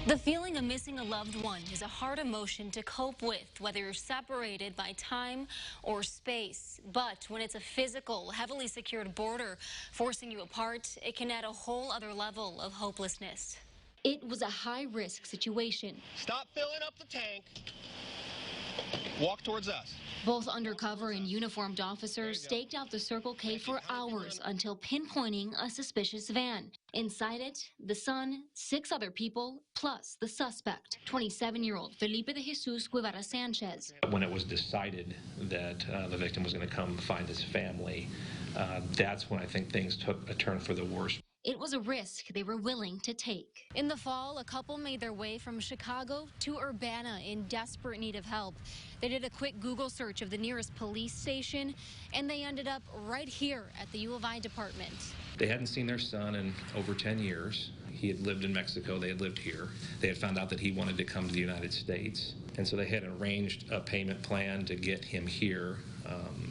The feeling of missing a loved one is a hard emotion to cope with, whether you're separated by time or space. But when it's a physical, heavily secured border forcing you apart, it can add a whole other level of hopelessness. It was a high-risk situation. Stop filling up the tank. Walk towards us. Both undercover and uniformed officers staked out the Circle K for hours until pinpointing a suspicious van. Inside it, the son, 6 other people, plus the suspect, 27-year-old Felipe de Jesus Guevara Sanchez. When it was decided that the victim was going to come find his family, that's when I think things took a turn for the worse. It was a risk they were willing to take. In the fall, a couple made their way from Chicago to Urbana in desperate need of help. They did a quick Google search of the nearest police station, and they ended up right here at the U of I department. They hadn't seen their son in over 10 years. He had lived in Mexico. They had lived here. They had found out that he wanted to come to the United States. And so they had arranged a payment plan to get him here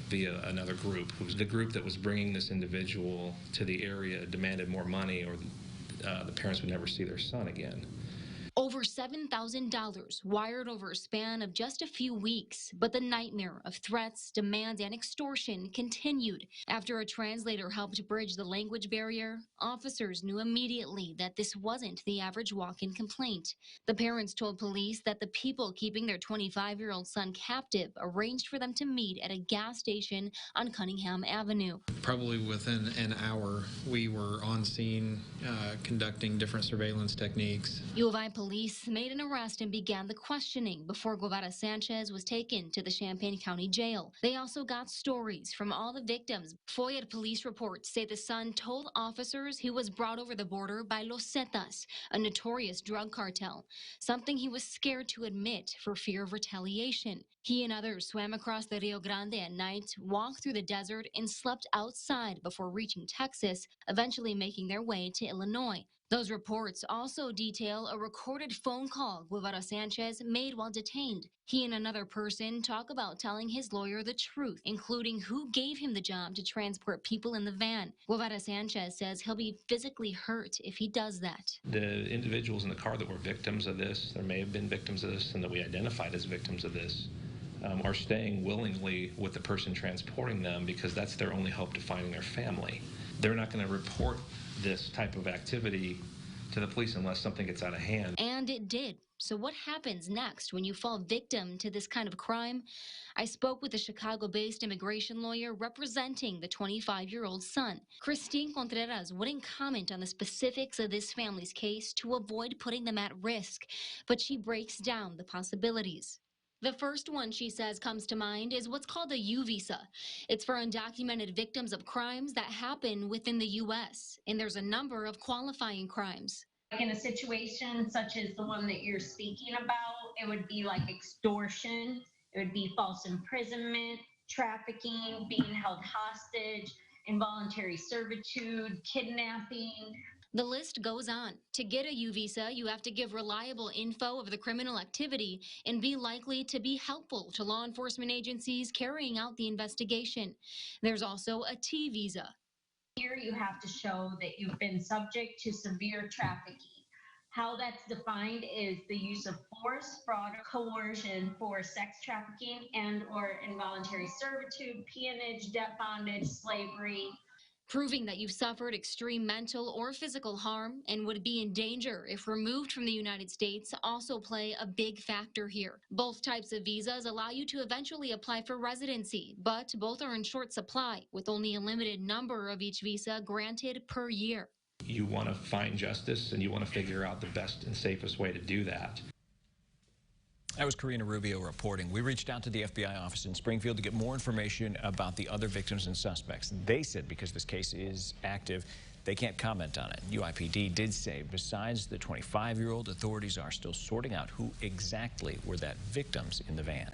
via another group. It was the group that was bringing this individual to the area demanded more money, or the parents would never see their son again. Over $7,000 wired over a span of just a few weeks, but the nightmare of threats, demands, and extortion continued. After a translator helped bridge the language barrier, officers knew immediately that this wasn't the average walk-in complaint. The parents told police that the people keeping their 25-year-old son captive arranged for them to meet at a gas station on Cunningham Avenue. Probably within an hour, we were on scene conducting different surveillance techniques. U of I police made an arrest and began the questioning before Guevara Sanchez was taken to the Champaign County Jail. They also got stories from all the victims. FOIA police reports say the son told officers he was brought over the border by Los Zetas, a notorious drug cartel, something he was scared to admit for fear of retaliation. He and others swam across the Rio Grande at night, walked through the desert, and slept outside before reaching Texas, eventually making their way to Illinois. Those reports also detail a recorded phone call Guevara Sanchez made while detained. He and another person talk about telling his lawyer the truth, including who gave him the job to transport people in the van. Guevara Sanchez says he'll be physically hurt if he does that. The individuals in the car that were victims of this, there may have been victims of this, and that we identified as victims of this, are staying willingly with the person transporting them because that's their only hope to finding their family. They're not going to report this type of activity to the police unless something gets out of hand. And it did. So what happens next when you fall victim to this kind of crime? I spoke with a Chicago-based immigration lawyer representing the 25-year-old son. Christine Contreras wouldn't comment on the specifics of this family's case to avoid putting them at risk, but she breaks down the possibilities. The first one, she says, comes to mind is what's called a U visa. It's for undocumented victims of crimes that happen within the U.S., and there's a number of qualifying crimes. In a situation such as the one that you're speaking about, it would be like extortion, it would be false imprisonment, trafficking, being held hostage, involuntary servitude, kidnapping. The list goes on. To get a U visa, you have to give reliable info of the criminal activity and be likely to be helpful to law enforcement agencies carrying out the investigation. There's also a T visa. Here you have to show that you've been subject to severe trafficking. How that's defined is the use of force, fraud, or coercion for sex trafficking and or involuntary servitude, peonage, debt bondage, slavery. Proving that you've suffered extreme mental or physical harm and would be in danger if removed from the United States also play a big factor here. Both types of visas allow you to eventually apply for residency, but both are in short supply, with only a limited number of each visa granted per year. You want to find justice, and you want to figure out the best and safest way to do that. That was Karina Rubio reporting. We reached out to the FBI office in Springfield to get more information about the other victims and suspects. They said because this case is active, they can't comment on it. UIPD did say besides the 25-year-old, authorities are still sorting out who exactly were the victims in the van.